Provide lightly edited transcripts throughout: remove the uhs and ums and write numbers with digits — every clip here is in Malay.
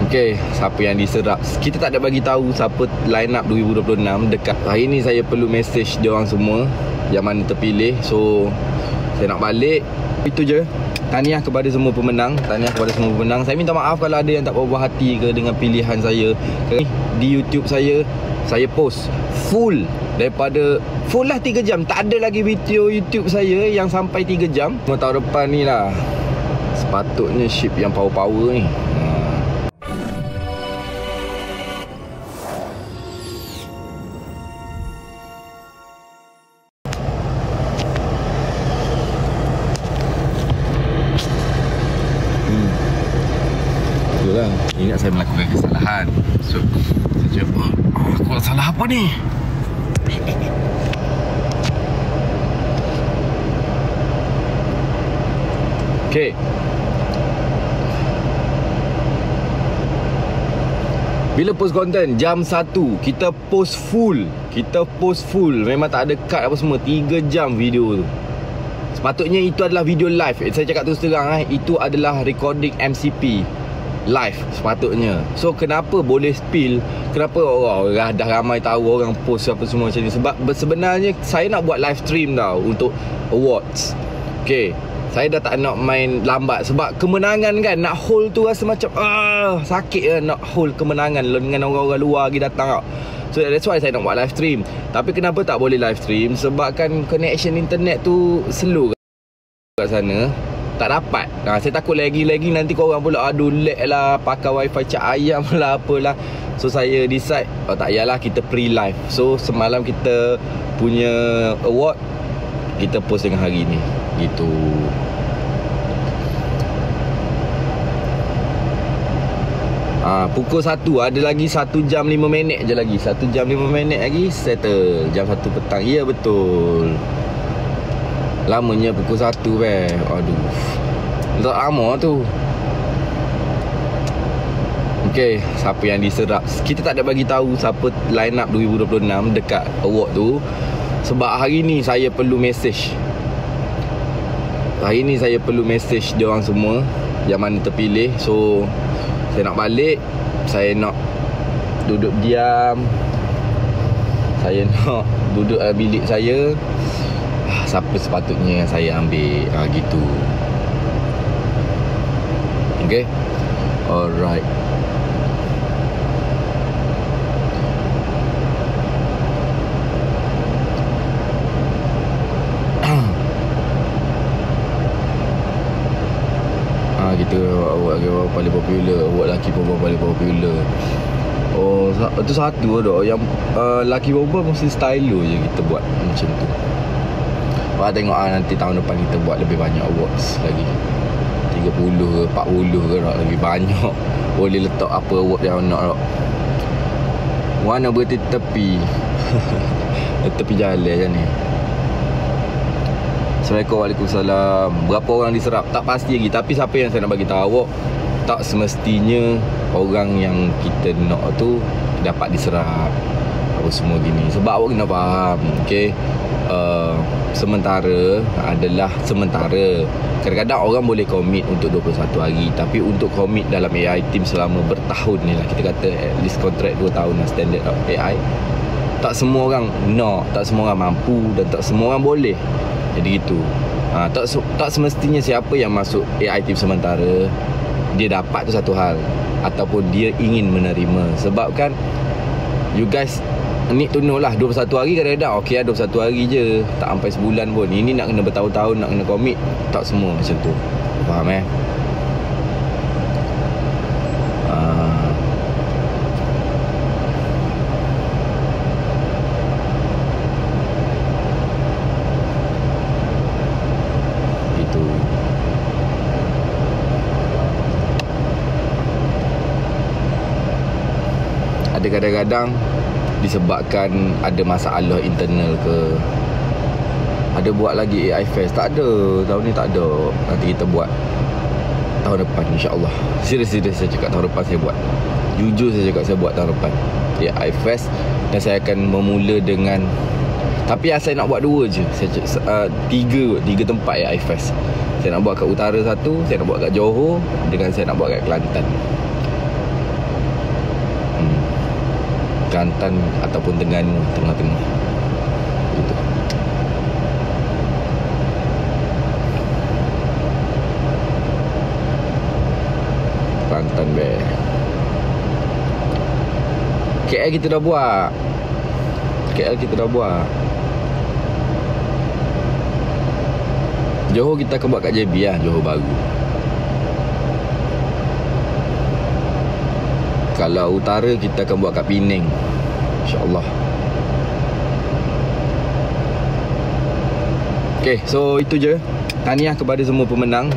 Okey, siapa yang diserap? Kita tak ada bagi tahu siapa line up 2026 dekat. Hari ni saya perlu message dia orang semua yang mana terpilih. So saya nak balik. Itu je. Tahniah kepada semua pemenang. Tahniah kepada semua pemenang. Saya minta maaf kalau ada yang tak berbuah hati ke dengan pilihan saya. Di YouTube saya post full daripada full lah 3 jam. Tak ada lagi video YouTube saya yang sampai 3 jam. Tahun depan ni lah sepatutnya ship yang power-power ni. Ingat saya melakukan kesalahan. So saya cakap, aku buat salah apa ni? Okay. Bila post konten jam 1, kita post full. Memang tak ada cut apa semua. 3 jam video tu. Sepatutnya itu adalah video live. Saya cakap terus terang, itu adalah recording MCP live sepatutnya. So kenapa boleh spill? Kenapa orang dah ramai tahu orang post apa semua macam ni? Sebab sebenarnya saya nak buat live stream tau untuk awards. Okay, saya dah tak nak main lambat. Sebab kemenangan kan, nak hold tu rasa macam sakit kan, nak hold kemenangan dengan orang-orang luar lagi datang tau. So that's why saya nak buat live stream. Tapi kenapa tak boleh live stream? Sebab kan connection internet tu slow kat sana. Tak dapat. Saya takut lagi nanti korang pula lag lah, pakai wifi cak ayam lah apalah. So saya decide tak yalah, kita pre-live. So semalam kita punya award kita post dengan hari ni. Gitu. Pukul 1 ada lagi 1 jam 5 minit je lagi. 1 jam 5 minit lagi settle. Jam 1 petang. Ya betul. Lamanya pukul 1 aduh. Tak lama tu. Okey, siapa yang diserap? Kita tak ada bagi tahu siapa line up 2026 dekat award tu. Sebab hari ni saya perlu message. Hari ni saya perlu message dia orang semua yang mana terpilih. So saya nak balik. Saya nak duduk diam. Saya nak duduk dalam bilik saya. Siapa sepatutnya yang saya ambil gitu. Okay. Alright. Kita awak paling popular. Awak lelaki perempuan paling popular. Oh, itu satu dah. Yang lelaki perempuan mesti stylo je kita buat macam tu. Tengok nanti tahun depan kita buat lebih banyak awards lagi. 30 ke 40 ke lagi banyak. Boleh letak apa award yang nak. Mana berhenti tepi. Tepi jalan macam ni. Assalamualaikum, waalaikumsalam. Berapa orang diserap? Tak pasti lagi. Tapi siapa yang saya nak bagi tahu awak, tak semestinya orang yang kita nak tu dapat diserap apa semua gini. Sebab awak kena faham. Okay, sementara adalah sementara. Kadang-kadang orang boleh komit untuk 21 hari. Tapi untuk komit dalam AI team selama bertahun ni lah, kita kata at least kontrak 2 tahun lah standard of AI, tak semua orang nak, tak semua orang mampu, dan tak semua orang boleh. Jadi gitu. Tak semestinya siapa yang masuk AI team sementara dia dapat tu satu hal, ataupun dia ingin menerima. Sebab kan you guys need to know lah, 21 hari kadang-kadang okey lah 21 hari je, tak sampai sebulan pun. Ini nak kena bertahun-tahun, nak kena komit. Tak semua macam tu. Faham Gitu. Ada kadang-kadang disebabkan ada masalah internal ke, ada buat lagi AI Fest. Tak ada, tahun ni tak ada. Nanti kita buat tahun depan insyaAllah. Serius saya cakap tahun depan saya buat. Jujur saya cakap saya buat tahun depan AI Fest. Dan saya akan memula dengan, tapi saya nak buat 2 je. Saya 3 tempat AI Fest. Saya nak buat kat utara satu, saya nak buat kat Johor, dengan saya nak buat kat Kelantan. Kelantan ataupun Terengganu, tengah-tengah gitu. Kelantan KL kita dah buat. Johor kita akan buat kat JB lah, Johor Bahru. Kalau utara kita akan buat kat Penang, InsyaAllah. Okay, so itu je. Tahniah kepada semua pemenang.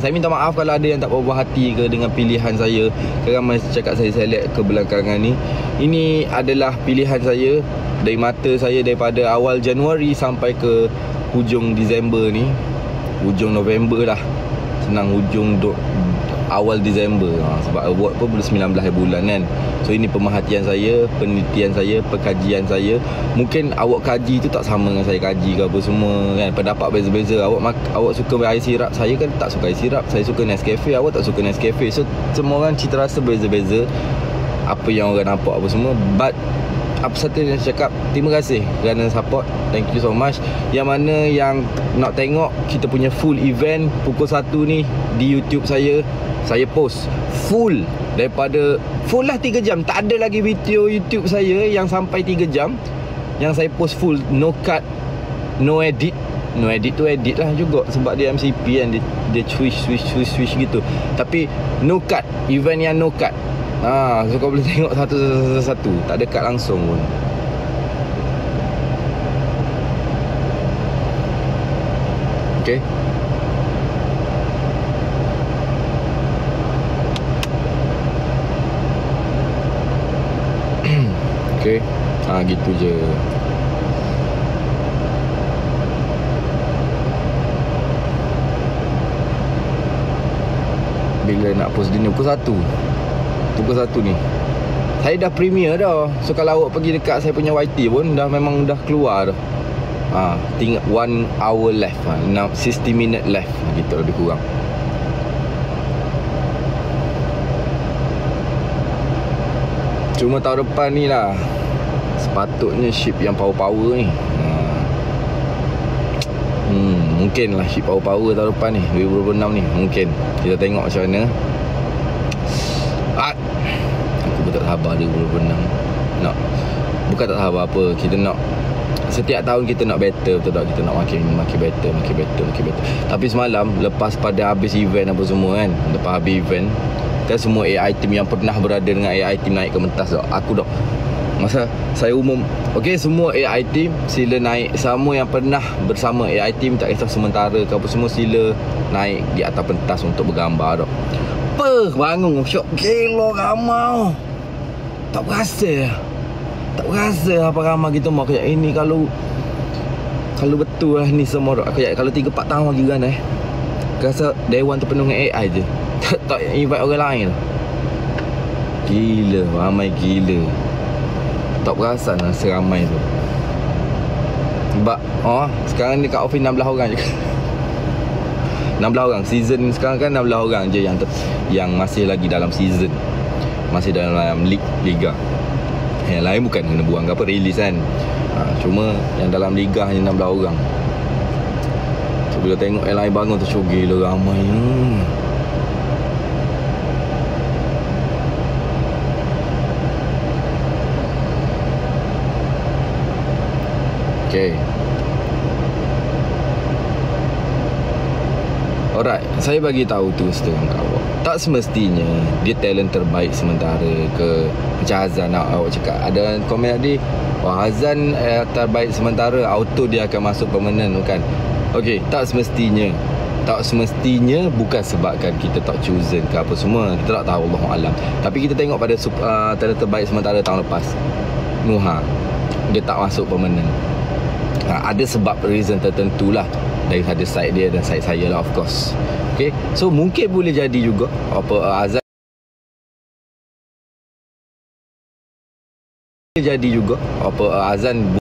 Saya minta maaf kalau ada yang tak berbuah hati ke dengan pilihan saya. Ramai cakap saya select ke belakangan ni. Ini adalah pilihan saya dari mata saya daripada awal Januari sampai ke hujung Disember ni. Hujung November lah. Senang hujung awal Disember sebab award pun boleh 19 bulan kan. So ini pemerhatian saya, penelitian saya, perkajian saya. Mungkin awak kaji tu tak sama dengan saya kaji ke apa semua kan. Pendapat beza-beza. Awak suka air sirap, saya kan tak suka air sirap. Saya suka Nescafe, awak tak suka Nescafe. So semua orang cita rasa beza-beza, apa yang orang nampak apa semua. But apa satu yang saya cakap, terima kasih kerana support. Thank you so much. Yang mana yang nak tengok kita punya full event pukul 1 ni di YouTube saya post full, daripada full lah 3 jam. Tak ada lagi video YouTube saya yang sampai 3 jam. Yang saya post full, no cut, no edit. No edit tu edit lah juga sebab dia MCP kan, dia swish gitu. Tapi no cut, event yang no cut. So kau boleh tengok satu-satu. Tak ada cut langsung pun. Okay. Okay. Gitu je. Bila nak post dinner pukul 1 ni. Saya dah premier dah. So kalau awak pergi dekat saya punya YT pun memang dah keluar dah. Tinggal 1 hour left, 60 minute left gitu lebih kurang. Cuma tahun depan ni lah sepatutnya ship yang power-power ni. Mungkin lah ship power-power tahun depan ni 2026 ni. Mungkin. Kita tengok macam mana. Aku pun tak sabar 2026. Bukan tak sabar apa, kita nak setiap tahun kita nak better, betul tak? Kita nak makin better. Tapi semalam lepas pada habis event apa semua kan, lepas habis event kan, semua AI team yang pernah berada dengan AI team naik ke mentas tak? Aku dah masa saya umum, okey, semua AI team sila naik. Semua yang pernah bersama AI team, tak kisah sementara ke apa semua, sila naik di atas pentas untuk bergambar tak? Bangun syok gelo ramai. Tak berasa apa ramai kita mau kayak ini. Kalau betul lah ni semua dok. Aku kalau 3-4 tahun lagi kan rasa dewan tu penuh dengan AI je. Tak invite orang lain. Gila, ramai gila. Tak perasan lah seramai tu. Sebab sekarang ni kat office 16 orang je. 16 orang. Season sekarang kan 16 orang je yang masih lagi dalam season. Masih dalam liga. Yang lain bukan kena buang ke apa, release kan. Cuma yang dalam liga hanya 16 orang. So bila tengok yang lain bangun tu, syok gila ramai. Okay. Alright, saya bagi tahu tu setengah awak. Tak semestinya dia talent terbaik sementara ke. Macam Hazan awak cakap. Ada komen tadi, Hazan terbaik sementara, auto dia akan masuk permanent kan. Okey, tak semestinya. Tak semestinya bukan sebabkan kita tak chosen ke apa semua. Kita tak tahu, Allahualam. Tapi kita tengok pada talent terbaik sementara tahun lepas, Nuha, dia tak masuk permanent. Ada sebab reason tertentu lah daripada side dia dan side saya lah, of course. Okay, so mungkin boleh jadi juga Azan Azan